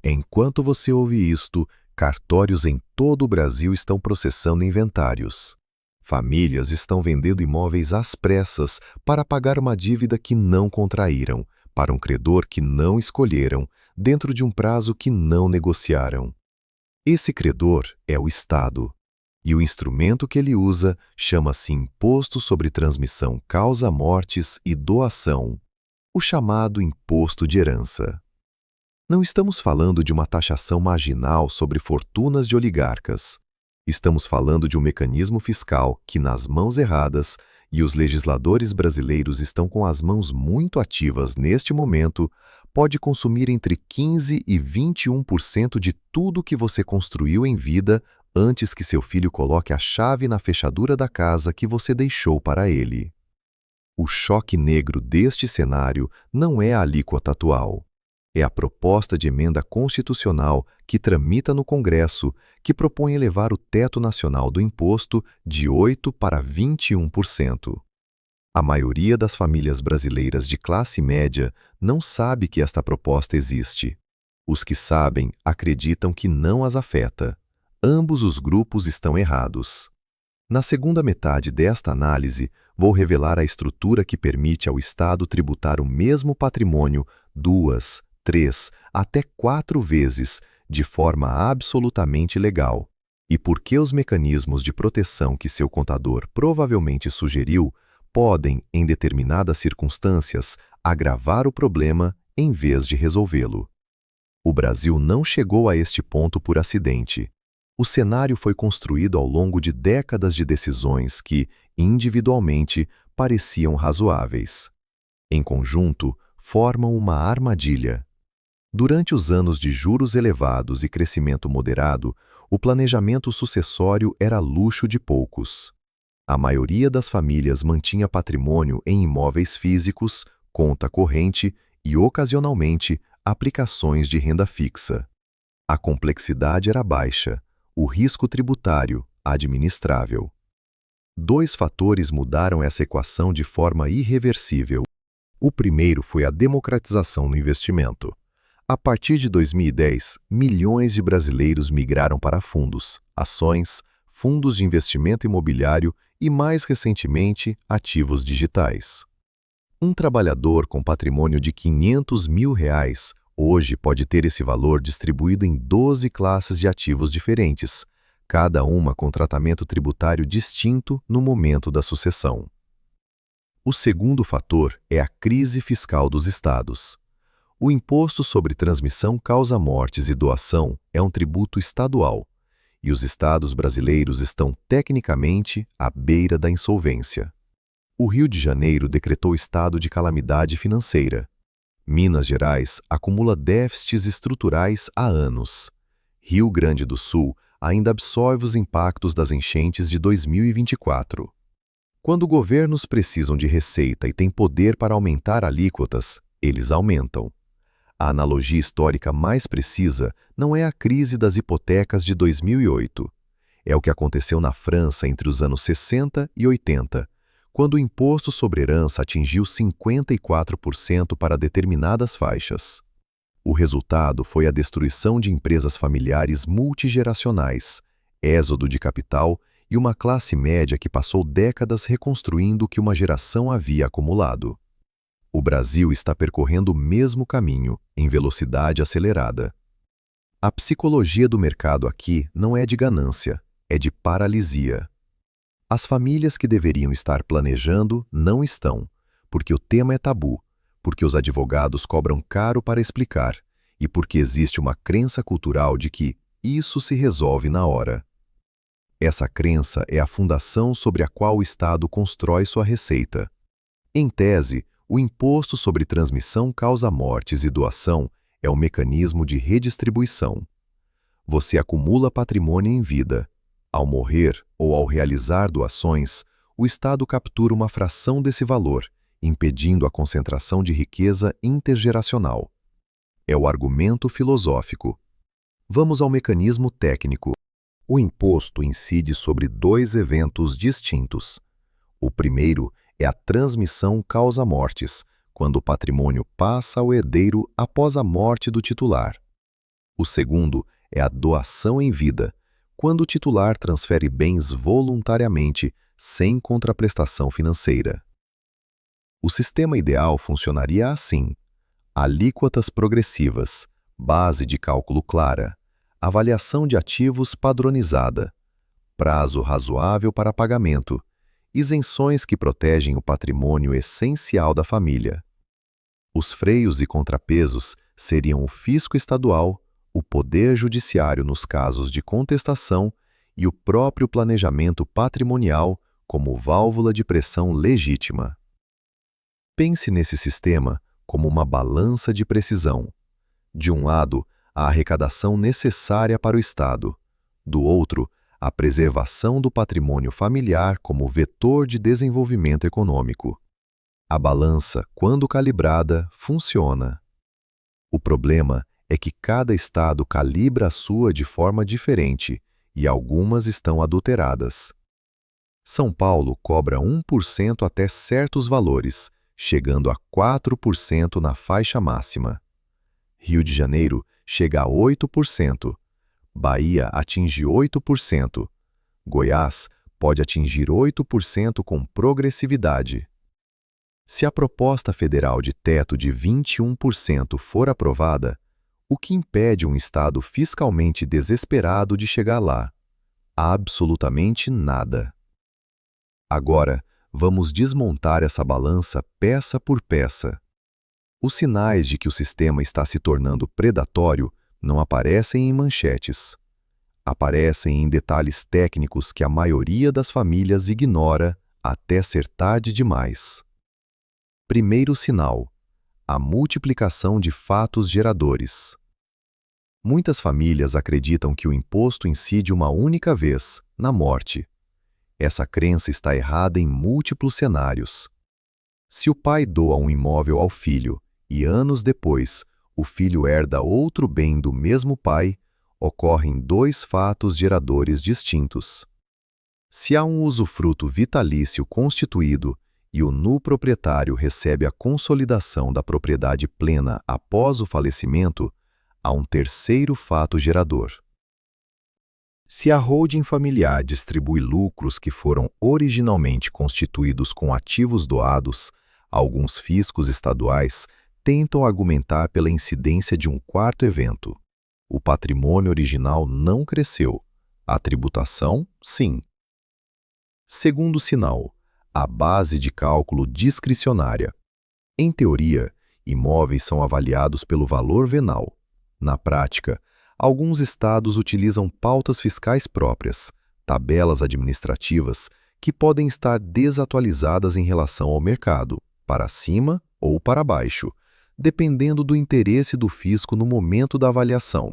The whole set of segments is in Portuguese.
Enquanto você ouve isto, cartórios em todo o Brasil estão processando inventários. Famílias estão vendendo imóveis às pressas para pagar uma dívida que não contraíram, para um credor que não escolheram, dentro de um prazo que não negociaram. Esse credor é o Estado. E o instrumento que ele usa chama-se Imposto sobre Transmissão Causa-Mortes e Doação, o chamado Imposto de Herança. Não estamos falando de uma taxação marginal sobre fortunas de oligarcas. Estamos falando de um mecanismo fiscal que, nas mãos erradas, e os legisladores brasileiros estão com as mãos muito ativas neste momento, pode consumir entre 15% e 21% de tudo que você construiu em vida antes que seu filho coloque a chave na fechadura da casa que você deixou para ele. O choque negro deste cenário não é a alíquota atual. É a proposta de emenda constitucional que tramita no Congresso, que propõe elevar o teto nacional do imposto de 8% para 21%. A maioria das famílias brasileiras de classe média não sabe que esta proposta existe. Os que sabem acreditam que não as afeta. Ambos os grupos estão errados. Na segunda metade desta análise, vou revelar a estrutura que permite ao Estado tributar o mesmo patrimônio 2, 3, até 4 vezes, de forma absolutamente legal, e por que os mecanismos de proteção que seu contador provavelmente sugeriu podem, em determinadas circunstâncias, agravar o problema em vez de resolvê-lo. O Brasil não chegou a este ponto por acidente. O cenário foi construído ao longo de décadas de decisões que, individualmente, pareciam razoáveis. Em conjunto, formam uma armadilha. Durante os anos de juros elevados e crescimento moderado, o planejamento sucessório era luxo de poucos. A maioria das famílias mantinha patrimônio em imóveis físicos, conta corrente e, ocasionalmente, aplicações de renda fixa. A complexidade era baixa, o risco tributário administrável. 2 fatores mudaram essa equação de forma irreversível. O primeiro foi a democratização no investimento. A partir de 2010, milhões de brasileiros migraram para fundos, ações, fundos de investimento imobiliário e, mais recentemente, ativos digitais. Um trabalhador com patrimônio de R$ 500 mil hoje pode ter esse valor distribuído em 12 classes de ativos diferentes, cada uma com tratamento tributário distinto no momento da sucessão. O segundo fator é a crise fiscal dos estados. O Imposto sobre Transmissão Causa-Mortes e Doação é um tributo estadual, e os estados brasileiros estão tecnicamente à beira da insolvência. O Rio de Janeiro decretou estado de calamidade financeira. Minas Gerais acumula déficits estruturais há anos. Rio Grande do Sul ainda absorve os impactos das enchentes de 2024. Quando governos precisam de receita e têm poder para aumentar alíquotas, eles aumentam. A analogia histórica mais precisa não é a crise das hipotecas de 2008. É o que aconteceu na França entre os anos 60 e 80, quando o imposto sobre herança atingiu 54% para determinadas faixas. O resultado foi a destruição de empresas familiares multigeracionais, êxodo de capital e uma classe média que passou décadas reconstruindo o que uma geração havia acumulado. O Brasil está percorrendo o mesmo caminho, em velocidade acelerada. A psicologia do mercado aqui não é de ganância, é de paralisia. As famílias que deveriam estar planejando não estão, porque o tema é tabu, porque os advogados cobram caro para explicar e porque existe uma crença cultural de que isso se resolve na hora. Essa crença é a fundação sobre a qual o Estado constrói sua receita. Em tese, o Imposto sobre Transmissão Causa-Mortes e Doação é um mecanismo de redistribuição. Você acumula patrimônio em vida. Ao morrer ou ao realizar doações, o Estado captura uma fração desse valor, impedindo a concentração de riqueza intergeracional. É o argumento filosófico. Vamos ao mecanismo técnico. O imposto incide sobre 2 eventos distintos. O primeiro é a transmissão causa-mortes, quando o patrimônio passa ao herdeiro após a morte do titular. O segundo é a doação em vida, quando o titular transfere bens voluntariamente, sem contraprestação financeira. O sistema ideal funcionaria assim: alíquotas progressivas, base de cálculo clara, avaliação de ativos padronizada, prazo razoável para pagamento, isenções que protegem o patrimônio essencial da família. Os freios e contrapesos seriam o fisco estadual, o poder judiciário nos casos de contestação e o próprio planejamento patrimonial como válvula de pressão legítima. Pense nesse sistema como uma balança de precisão. De um lado, a arrecadação necessária para o Estado. Do outro, a preservação do patrimônio familiar como vetor de desenvolvimento econômico. A balança, quando calibrada, funciona. O problema é que cada estado calibra a sua de forma diferente e algumas estão adulteradas. São Paulo cobra 1% até certos valores, chegando a 4% na faixa máxima. Rio de Janeiro chega a 8%. Bahia atinge 8%. Goiás pode atingir 8% com progressividade. Se a proposta federal de teto de 21% for aprovada, o que impede um Estado fiscalmente desesperado de chegar lá? Absolutamente nada. Agora, vamos desmontar essa balança peça por peça. Os sinais de que o sistema está se tornando predatório não aparecem em manchetes. Aparecem em detalhes técnicos que a maioria das famílias ignora até ser tarde demais. Primeiro sinal: a multiplicação de fatos geradores. Muitas famílias acreditam que o imposto incide uma única vez, na morte. Essa crença está errada em múltiplos cenários. Se o pai doa um imóvel ao filho e anos depois o filho herda outro bem do mesmo pai, ocorrem dois fatos geradores distintos. Se há um usufruto vitalício constituído e o proprietário recebe a consolidação da propriedade plena após o falecimento, há um terceiro fato gerador. Se a holding familiar distribui lucros que foram originalmente constituídos com ativos doados, alguns fiscos estaduais tentam argumentar pela incidência de um quarto evento. O patrimônio original não cresceu. A tributação, sim. Segundo sinal: a base de cálculo discricionária. Em teoria, imóveis são avaliados pelo valor venal. Na prática, alguns estados utilizam pautas fiscais próprias, tabelas administrativas, que podem estar desatualizadas em relação ao mercado, para cima ou para baixo, dependendo do interesse do fisco no momento da avaliação.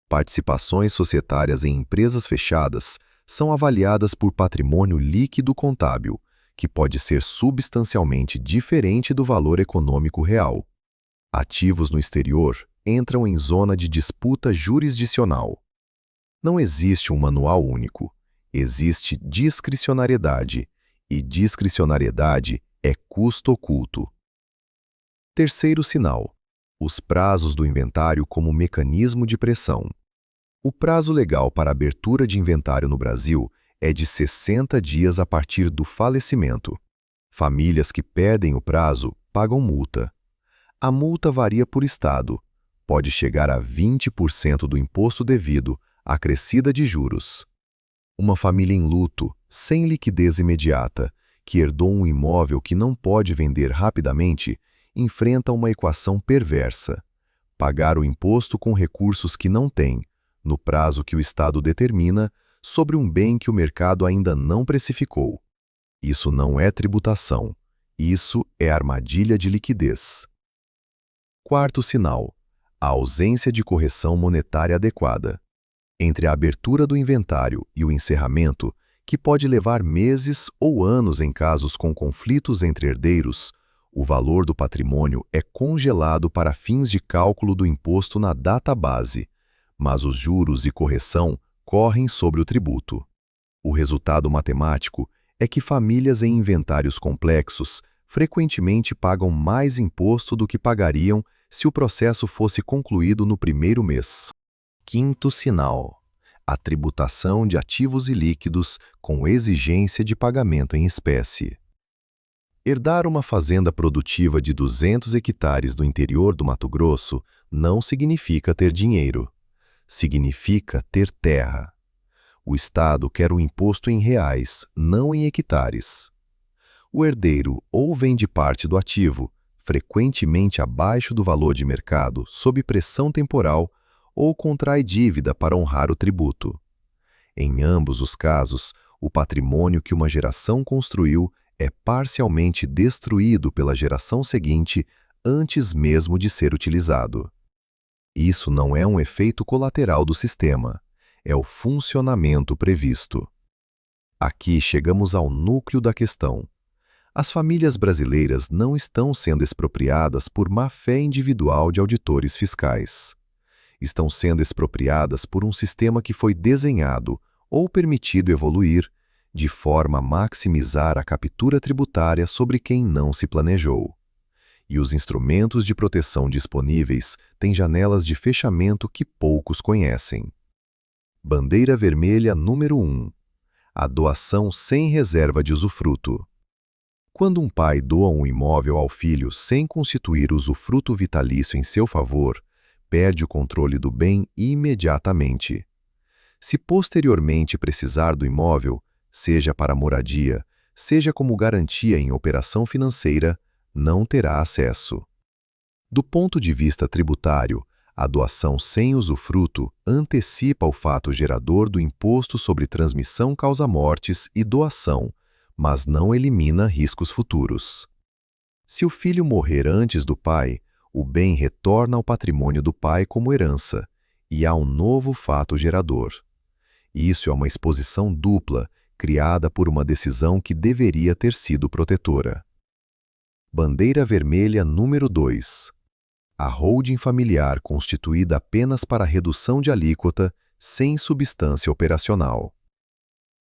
Participações societárias em empresas fechadas são avaliadas por patrimônio líquido contábil, que pode ser substancialmente diferente do valor econômico real. Ativos no exterior entram em zona de disputa jurisdicional. Não existe um manual único, existe discricionariedade, e discricionariedade é custo oculto. Terceiro sinal: os prazos do inventário como mecanismo de pressão. O prazo legal para abertura de inventário no Brasil é de 60 dias a partir do falecimento. Famílias que pedem o prazo pagam multa. A multa varia por estado. Pode chegar a 20% do imposto devido, acrescida de juros. Uma família em luto, sem liquidez imediata, que herdou um imóvel que não pode vender rapidamente, enfrenta uma equação perversa: pagar o imposto com recursos que não tem, no prazo que o Estado determina, sobre um bem que o mercado ainda não precificou. Isso não é tributação, isso é armadilha de liquidez. Quarto sinal: a ausência de correção monetária adequada. Entre a abertura do inventário e o encerramento, que pode levar meses ou anos em casos com conflitos entre herdeiros, o valor do patrimônio é congelado para fins de cálculo do imposto na data base, mas os juros e correção correm sobre o tributo. O resultado matemático é que famílias em inventários complexos frequentemente pagam mais imposto do que pagariam se o processo fosse concluído no primeiro mês. Quinto sinal: a tributação de ativos ilíquidos com exigência de pagamento em espécie. Herdar uma fazenda produtiva de 200 hectares no interior do Mato Grosso não significa ter dinheiro. Significa ter terra. O Estado quer o imposto em reais, não em hectares. O herdeiro ou vende parte do ativo, frequentemente abaixo do valor de mercado, sob pressão temporal, ou contrai dívida para honrar o tributo. Em ambos os casos, o patrimônio que uma geração construiu é parcialmente destruído pela geração seguinte antes mesmo de ser utilizado. Isso não é um efeito colateral do sistema, é o funcionamento previsto. Aqui chegamos ao núcleo da questão. As famílias brasileiras não estão sendo expropriadas por má-fé individual de auditores fiscais. Estão sendo expropriadas por um sistema que foi desenhado ou permitido evoluir de forma a maximizar a captura tributária sobre quem não se planejou. E os instrumentos de proteção disponíveis têm janelas de fechamento que poucos conhecem. Bandeira vermelha número 1. A doação sem reserva de usufruto. Quando um pai doa um imóvel ao filho sem constituir usufruto vitalício em seu favor, perde o controle do bem imediatamente. Se posteriormente precisar do imóvel, seja para moradia, seja como garantia em operação financeira, não terá acesso. Do ponto de vista tributário, a doação sem usufruto antecipa o fato gerador do imposto sobre transmissão causa-mortes e doação, mas não elimina riscos futuros. Se o filho morrer antes do pai, o bem retorna ao patrimônio do pai como herança, e há um novo fato gerador. Isso é uma exposição dupla, criada por uma decisão que deveria ter sido protetora. Bandeira vermelha número 2. A holding familiar constituída apenas para redução de alíquota, sem substância operacional.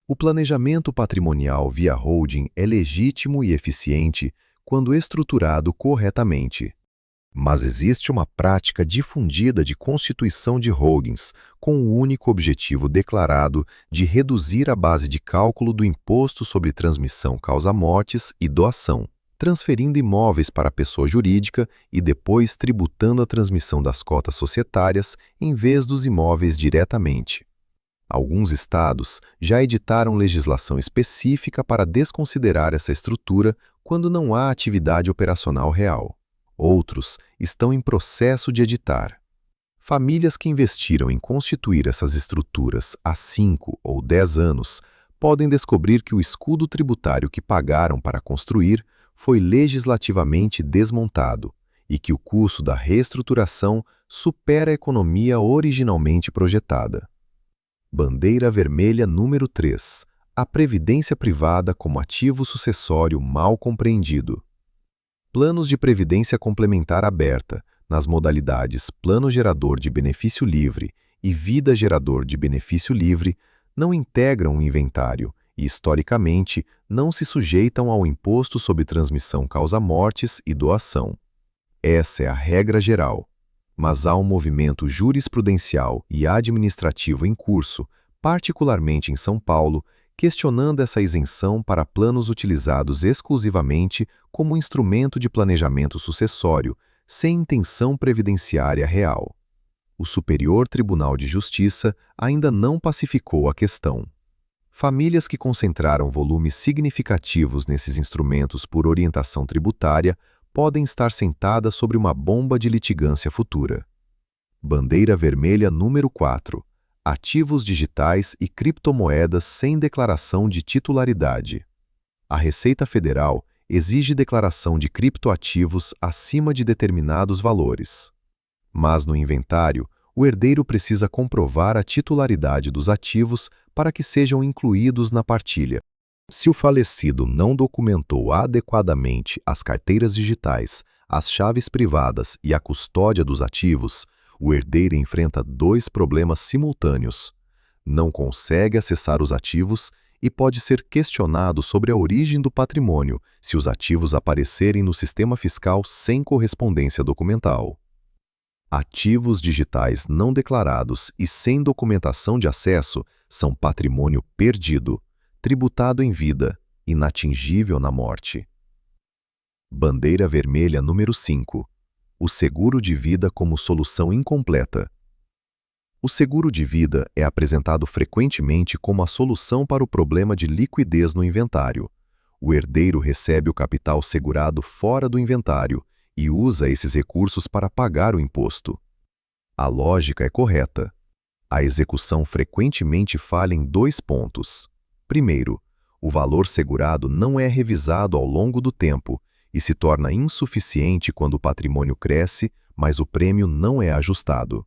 O planejamento patrimonial via holding é legítimo e eficiente quando estruturado corretamente. Mas existe uma prática difundida de constituição de holdings com o único objetivo declarado de reduzir a base de cálculo do imposto sobre transmissão causa-mortes e doação, transferindo imóveis para a pessoa jurídica e depois tributando a transmissão das cotas societárias em vez dos imóveis diretamente. Alguns estados já editaram legislação específica para desconsiderar essa estrutura quando não há atividade operacional real. Outros estão em processo de editar. Famílias que investiram em constituir essas estruturas há 5 ou 10 anos podem descobrir que o escudo tributário que pagaram para construir foi legislativamente desmontado e que o custo da reestruturação supera a economia originalmente projetada. Bandeira vermelha número 3. A previdência privada como ativo sucessório mal compreendido. Planos de previdência complementar aberta, nas modalidades Plano Gerador de Benefício Livre e Vida Gerador de Benefício Livre, não integram o inventário e, historicamente, não se sujeitam ao imposto sobre transmissão causa-mortes e doação. Essa é a regra geral. Mas há um movimento jurisprudencial e administrativo em curso, particularmente em São Paulo, questionando essa isenção para planos utilizados exclusivamente como instrumento de planejamento sucessório, sem intenção previdenciária real. O Superior Tribunal de Justiça ainda não pacificou a questão. Famílias que concentraram volumes significativos nesses instrumentos por orientação tributária podem estar sentadas sobre uma bomba de litigância futura. Bandeira vermelha número 4. Ativos digitais e criptomoedas sem declaração de titularidade. A Receita Federal exige declaração de criptoativos acima de determinados valores. Mas no inventário, o herdeiro precisa comprovar a titularidade dos ativos para que sejam incluídos na partilha. Se o falecido não documentou adequadamente as carteiras digitais, as chaves privadas e a custódia dos ativos, o herdeiro enfrenta 2 problemas simultâneos. Não consegue acessar os ativos e pode ser questionado sobre a origem do patrimônio se os ativos aparecerem no sistema fiscal sem correspondência documental. Ativos digitais não declarados e sem documentação de acesso são patrimônio perdido, tributado em vida, inatingível na morte. Bandeira vermelha número 5. O seguro de vida como solução incompleta. O seguro de vida é apresentado frequentemente como a solução para o problema de liquidez no inventário. O herdeiro recebe o capital segurado fora do inventário e usa esses recursos para pagar o imposto. A lógica é correta. A execução frequentemente falha em 2 pontos. Primeiro, o valor segurado não é revisado ao longo do tempo e se torna insuficiente quando o patrimônio cresce, mas o prêmio não é ajustado.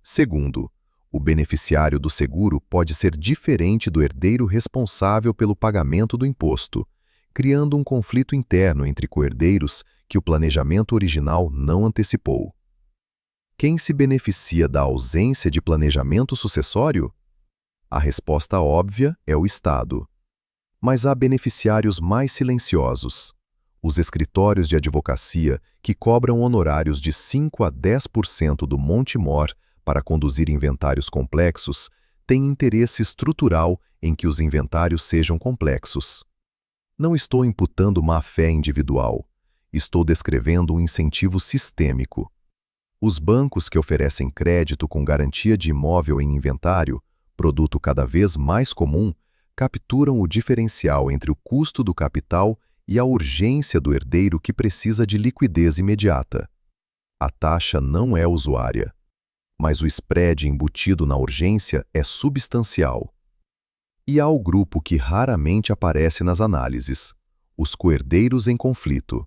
Segundo, o beneficiário do seguro pode ser diferente do herdeiro responsável pelo pagamento do imposto, criando um conflito interno entre coherdeiros que o planejamento original não antecipou. Quem se beneficia da ausência de planejamento sucessório? A resposta óbvia é o Estado. Mas há beneficiários mais silenciosos. Os escritórios de advocacia, que cobram honorários de 5 a 10% do monte mor para conduzir inventários complexos, têm interesse estrutural em que os inventários sejam complexos. Não estou imputando má-fé individual. Estou descrevendo um incentivo sistêmico. Os bancos que oferecem crédito com garantia de imóvel em inventário, produto cada vez mais comum, capturam o diferencial entre o custo do capital e a urgência do herdeiro que precisa de liquidez imediata. A taxa não é usuária, mas o spread embutido na urgência é substancial. E há o grupo que raramente aparece nas análises: os coherdeiros em conflito.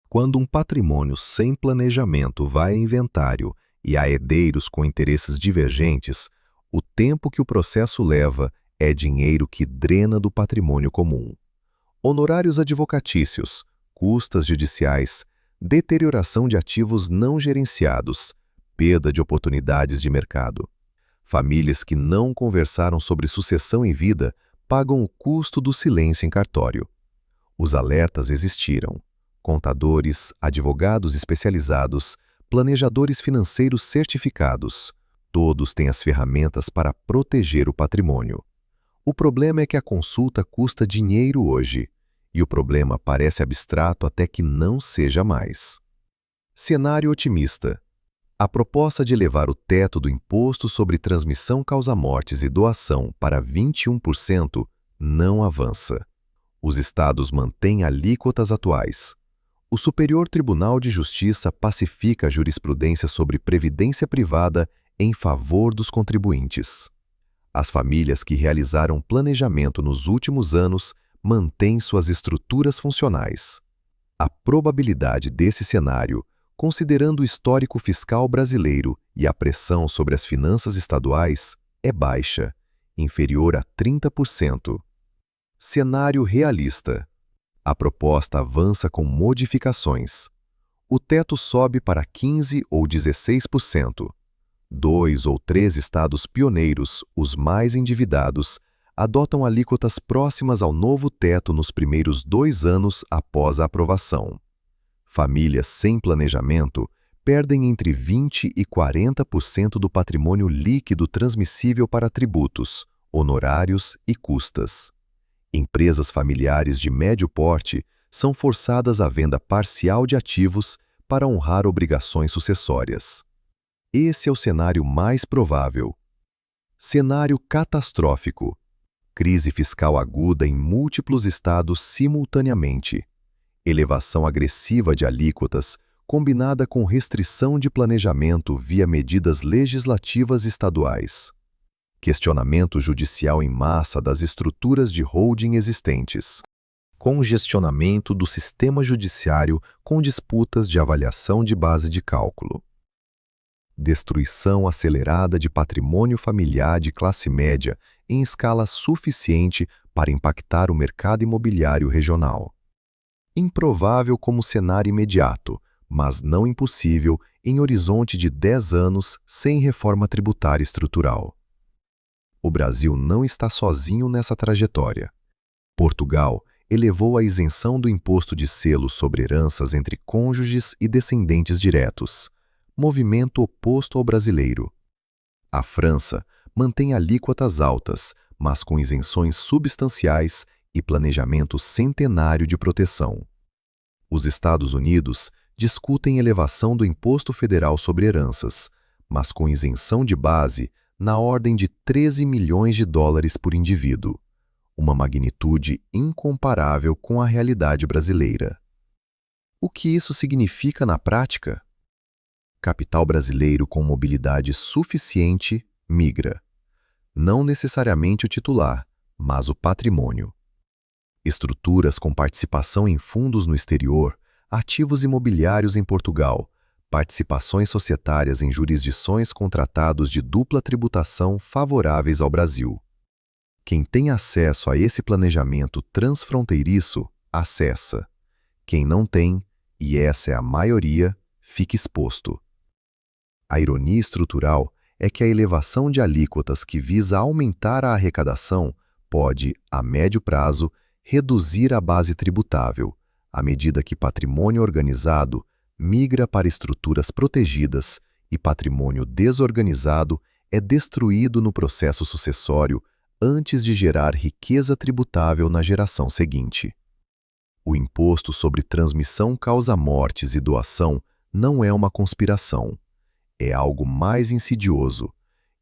Quando um patrimônio sem planejamento vai a inventário e há herdeiros com interesses divergentes, o tempo que o processo leva é dinheiro que drena do patrimônio comum. Honorários advocatícios, custas judiciais, deterioração de ativos não gerenciados, perda de oportunidades de mercado. Famílias que não conversaram sobre sucessão em vida pagam o custo do silêncio em cartório. Os alertas existiram. Contadores, advogados especializados, planejadores financeiros certificados, todos têm as ferramentas para proteger o patrimônio. O problema é que a consulta custa dinheiro hoje, e o problema parece abstrato até que não seja mais. Cenário otimista. A proposta de elevar o teto do imposto sobre transmissão causa-mortes e doação para 21% não avança. Os estados mantêm alíquotas atuais. O Superior Tribunal de Justiça pacifica a jurisprudência sobre previdência privada em favor dos contribuintes. As famílias que realizaram planejamento nos últimos anos mantêm suas estruturas funcionais. A probabilidade desse cenário, considerando o histórico fiscal brasileiro e a pressão sobre as finanças estaduais, é baixa, inferior a 30%. Cenário realista. A proposta avança com modificações. O teto sobe para 15% ou 16%. 2 ou 3 estados pioneiros, os mais endividados, adotam alíquotas próximas ao novo teto nos primeiros 2 anos após a aprovação. Famílias sem planejamento perdem entre 20% e 40% do patrimônio líquido transmissível para tributos, honorários e custas. Empresas familiares de médio porte são forçadas à venda parcial de ativos para honrar obrigações sucessórias. Esse é o cenário mais provável. Cenário catastrófico. Crise fiscal aguda em múltiplos estados simultaneamente. Elevação agressiva de alíquotas, combinada com restrição de planejamento via medidas legislativas estaduais. Questionamento judicial em massa das estruturas de holding existentes. Congestionamento do sistema judiciário com disputas de avaliação de base de cálculo. Destruição acelerada de patrimônio familiar de classe média em escala suficiente para impactar o mercado imobiliário regional. Improvável como cenário imediato, mas não impossível em horizonte de 10 anos sem reforma tributária estrutural. O Brasil não está sozinho nessa trajetória. Portugal elevou a isenção do imposto de selo sobre heranças entre cônjuges e descendentes diretos. movimento oposto ao brasileiro. A França mantém alíquotas altas, mas com isenções substanciais e planejamento centenário de proteção. Os Estados Unidos discutem elevação do imposto federal sobre heranças, mas com isenção de base na ordem de 13 milhões de dólares por indivíduo, uma magnitude incomparável com a realidade brasileira. O que isso significa na prática? Capital brasileiro com mobilidade suficiente migra. Não necessariamente o titular, mas o patrimônio. Estruturas com participação em fundos no exterior, ativos imobiliários em Portugal, participações societárias em jurisdições com tratados de dupla tributação favoráveis ao Brasil. Quem tem acesso a esse planejamento transfronteiriço, acessa. Quem não tem, e essa é a maioria, fica exposto. A ironia estrutural é que a elevação de alíquotas que visa aumentar a arrecadação pode, a médio prazo, reduzir a base tributável, à medida que patrimônio organizado migra para estruturas protegidas e patrimônio desorganizado é destruído no processo sucessório antes de gerar riqueza tributável na geração seguinte. O imposto sobre transmissão causa mortes e doação não é uma conspiração. É algo mais insidioso.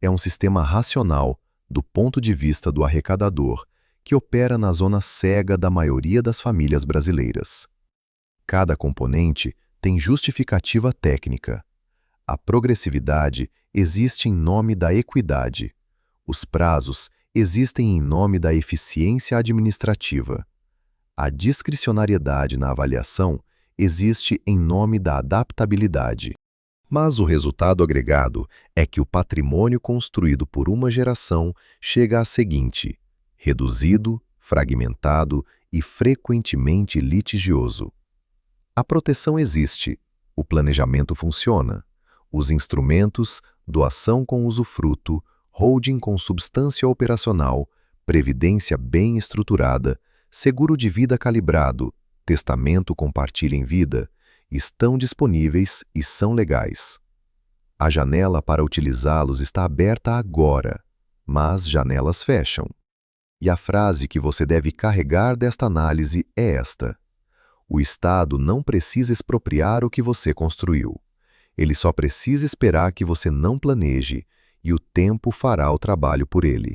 É um sistema racional, do ponto de vista do arrecadador, que opera na zona cega da maioria das famílias brasileiras. Cada componente tem justificativa técnica. A progressividade existe em nome da equidade. Os prazos existem em nome da eficiência administrativa. A discricionariedade na avaliação existe em nome da adaptabilidade. Mas o resultado agregado é que o patrimônio construído por uma geração chega à seguinte: reduzido, fragmentado e frequentemente litigioso. A proteção existe, o planejamento funciona. Os instrumentos, doação com usufruto, holding com substância operacional, previdência bem estruturada, seguro de vida calibrado, testamento com partilha em vida, estão disponíveis e são legais. A janela para utilizá-los está aberta agora, mas janelas fecham. E a frase que você deve carregar desta análise é esta: o Estado não precisa expropriar o que você construiu. Ele só precisa esperar que você não planeje, e o tempo fará o trabalho por ele.